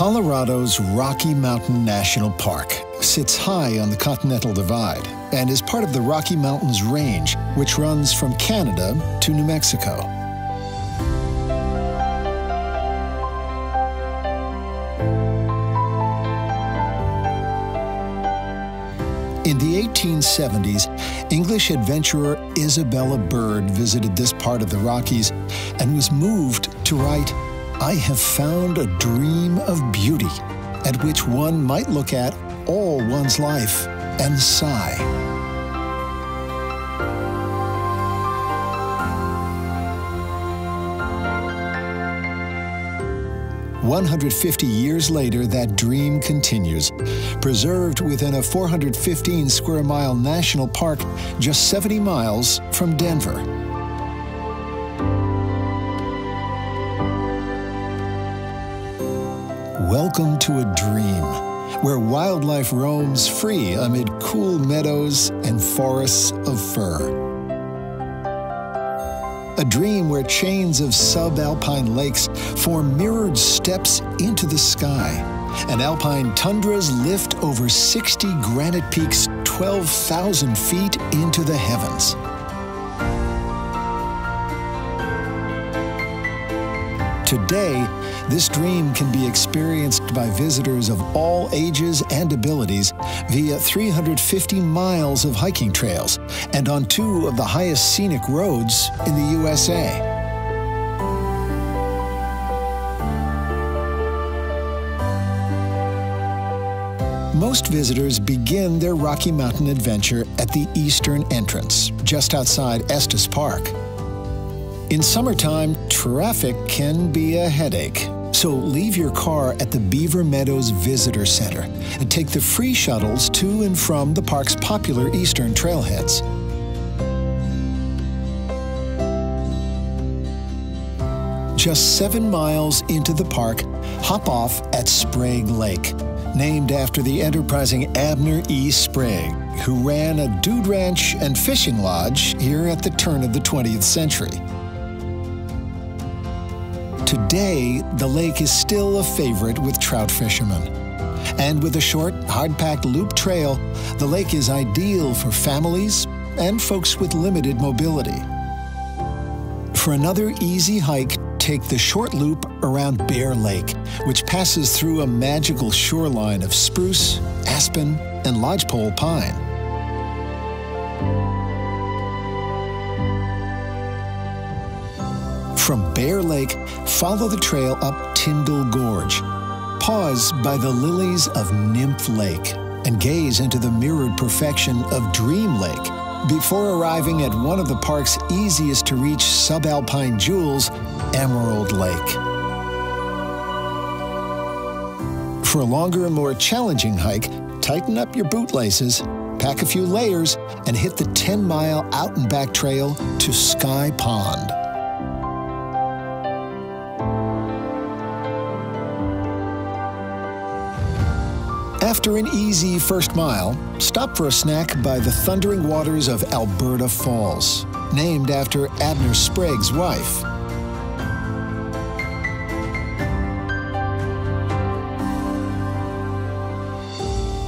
Colorado's Rocky Mountain National Park sits high on the Continental Divide and is part of the Rocky Mountains Range, which runs from Canada to New Mexico. In the 1870s, English adventurer Isabella Bird visited this part of the Rockies and was moved to write, "I have found a dream of beauty, at which one might look at all one's life and sigh." 150 years later, that dream continues, preserved within a 415 square mile national park just 70 miles from Denver. Welcome to a dream, where wildlife roams free amid cool meadows and forests of fir. A dream where chains of subalpine lakes form mirrored steps into the sky, and alpine tundras lift over 60 granite peaks 12,000 feet into the heavens. Today, this dream can be experienced by visitors of all ages and abilities via 350 miles of hiking trails and on 2 of the highest scenic roads in the USA. Most visitors begin their Rocky Mountain adventure at the eastern entrance, just outside Estes Park. In summertime, traffic can be a headache, so leave your car at the Beaver Meadows Visitor Center and take the free shuttles to and from the park's popular eastern trailheads. Just 7 miles into the park, hop off at Sprague Lake, named after the enterprising Abner E. Sprague, who ran a dude ranch and fishing lodge here at the turn of the 20th century. Today, the lake is still a favorite with trout fishermen. And with a short, hard-packed loop trail, the lake is ideal for families and folks with limited mobility. For another easy hike, take the short loop around Bear Lake, which passes through a magical shoreline of spruce, aspen, and lodgepole pine. From Bear Lake, follow the trail up Tyndall Gorge. Pause by the lilies of Nymph Lake and gaze into the mirrored perfection of Dream Lake before arriving at one of the park's easiest to reach subalpine jewels, Emerald Lake. For a longer and more challenging hike, tighten up your bootlaces, pack a few layers, and hit the 10-mile out and back trail to Sky Pond. After an easy first mile, stop for a snack by the thundering waters of Alberta Falls, named after Abner Sprague's wife.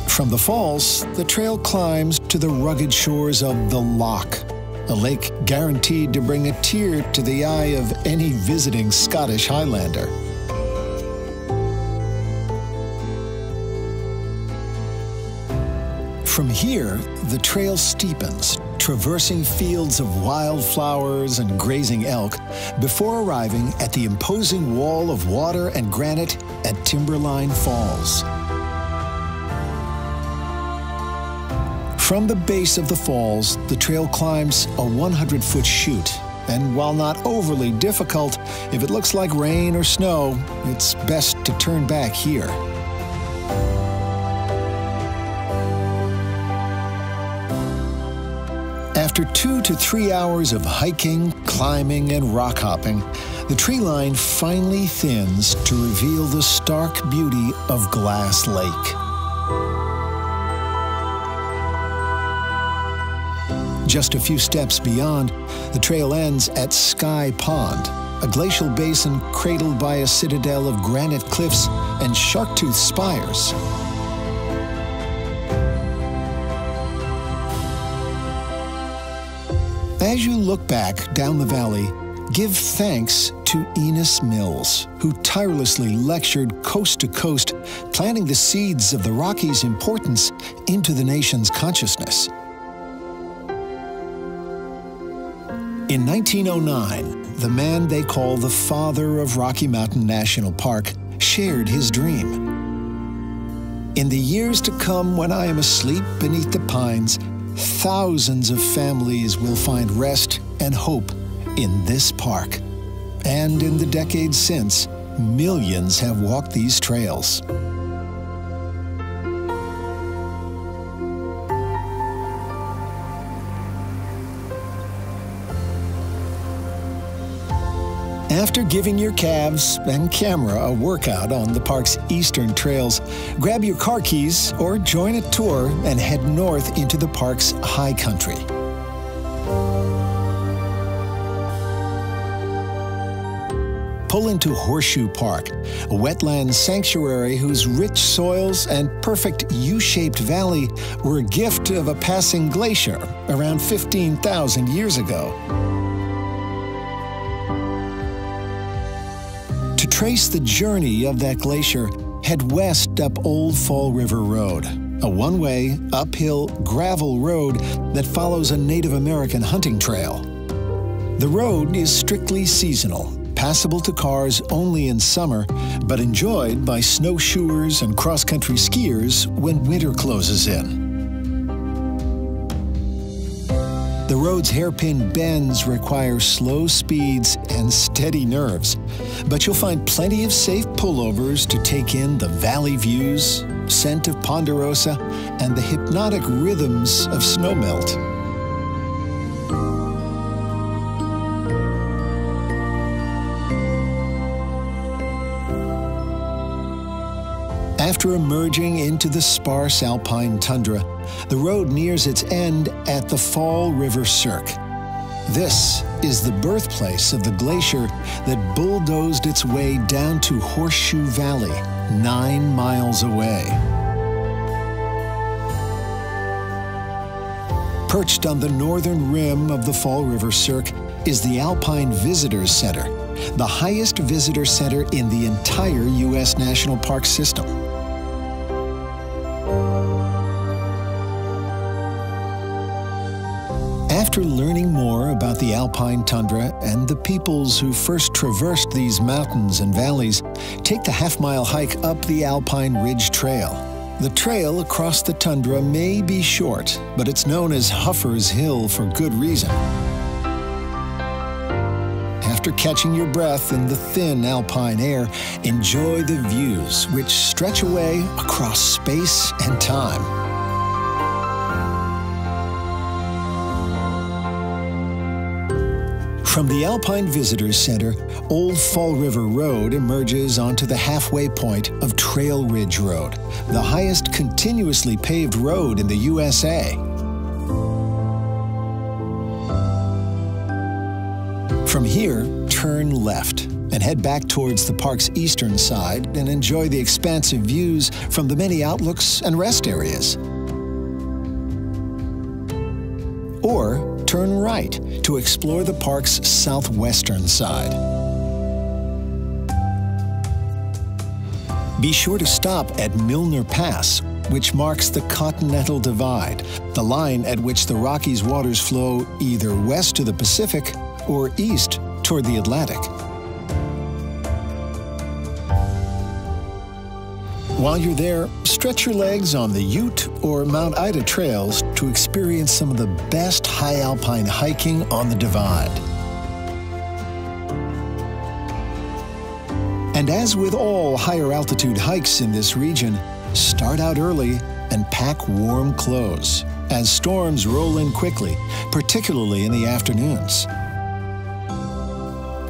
From the falls, the trail climbs to the rugged shores of the Loch, a lake guaranteed to bring a tear to the eye of any visiting Scottish Highlander. From here, the trail steepens, traversing fields of wildflowers and grazing elk before arriving at the imposing wall of water and granite at Timberline Falls. From the base of the falls, the trail climbs a 100-foot chute, and while not overly difficult, if it looks like rain or snow, it's best to turn back here. After 2 to 3 hours of hiking, climbing, and rock hopping, the tree line finally thins to reveal the stark beauty of Glass Lake. Just a few steps beyond, the trail ends at Sky Pond, a glacial basin cradled by a citadel of granite cliffs and shark-tooth spires. As you look back down the valley, give thanks to Enos Mills, who tirelessly lectured coast to coast, planting the seeds of the Rockies' importance into the nation's consciousness. In 1909, the man they call the father of Rocky Mountain National Park shared his dream. In the years to come, when I am asleep beneath the pines, thousands of families will find rest and hope in this park. And in the decades since, millions have walked these trails. After giving your calves and camera a workout on the park's eastern trails, grab your car keys or join a tour and head north into the park's high country. Pull into Horseshoe Park, a wetland sanctuary whose rich soils and perfect U-shaped valley were a gift of a passing glacier around 15,000 years ago. To trace the journey of that glacier, head west up Old Fall River Road, a one-way, uphill gravel road that follows a Native American hunting trail. The road is strictly seasonal, passable to cars only in summer, but enjoyed by snowshoers and cross-country skiers when winter closes in. The road's hairpin bends require slow speeds and steady nerves, but you'll find plenty of safe pullovers to take in the valley views, scent of ponderosa, and the hypnotic rhythms of snowmelt. After emerging into the sparse alpine tundra, the road nears its end at the Fall River Cirque. This is the birthplace of the glacier that bulldozed its way down to Horseshoe Valley, 9 miles away. Perched on the northern rim of the Fall River Cirque is the Alpine Visitors Center, the highest visitor center in the entire U.S. National Park system. After learning more about the alpine tundra and the peoples who first traversed these mountains and valleys, take the half-mile hike up the Alpine Ridge Trail. The trail across the tundra may be short, but it's known as Huffer's Hill for good reason. After catching your breath in the thin alpine air, enjoy the views which stretch away across space and time. From the Alpine Visitors Center, Old Fall River Road emerges onto the halfway point of Trail Ridge Road, the highest continuously paved road in the USA. From here, turn left and head back towards the park's eastern side and enjoy the expansive views from the many outlooks and rest areas. Or turn right to explore the park's southwestern side. Be sure to stop at Milner Pass, which marks the Continental Divide, the line at which the Rockies waters flow either west to the Pacific or east toward the Atlantic. While you're there, stretch your legs on the Ute or Mount Ida trails to experience some of the best high alpine hiking on the Divide. And as with all higher altitude hikes in this region, start out early and pack warm clothes, as storms roll in quickly, particularly in the afternoons.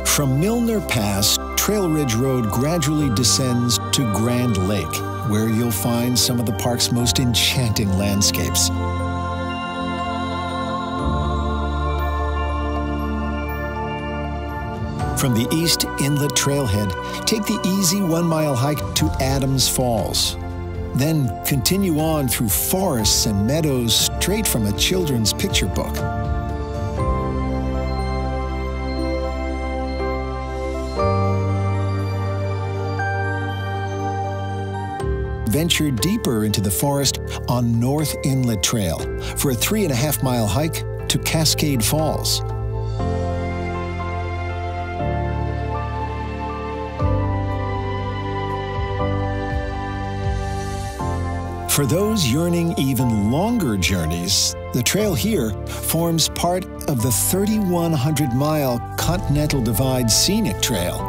From Milner Pass, Trail Ridge Road gradually descends to Grand Lake, where you'll find some of the park's most enchanting landscapes. From the East Inlet Trailhead, take the easy 1-mile hike to Adams Falls. Then continue on through forests and meadows straight from a children's picture book. Venture deeper into the forest on North Inlet Trail for a 3.5-mile hike to Cascade Falls. For those yearning even longer journeys, the trail here forms part of the 3,100-mile Continental Divide Scenic Trail.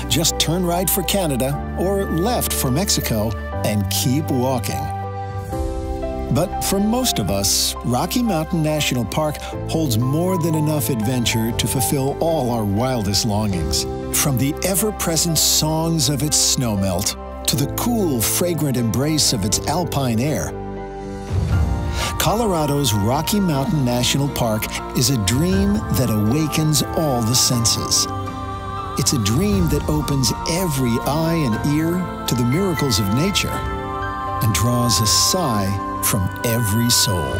Just turn right for Canada or left for Mexico and keep walking. But for most of us, Rocky Mountain National Park holds more than enough adventure to fulfill all our wildest longings. From the ever-present songs of its snowmelt to the cool, fragrant embrace of its alpine air, Colorado's Rocky Mountain National Park is a dream that awakens all the senses. It's a dream that opens every eye and ear to the miracles of nature and draws a sigh from every soul.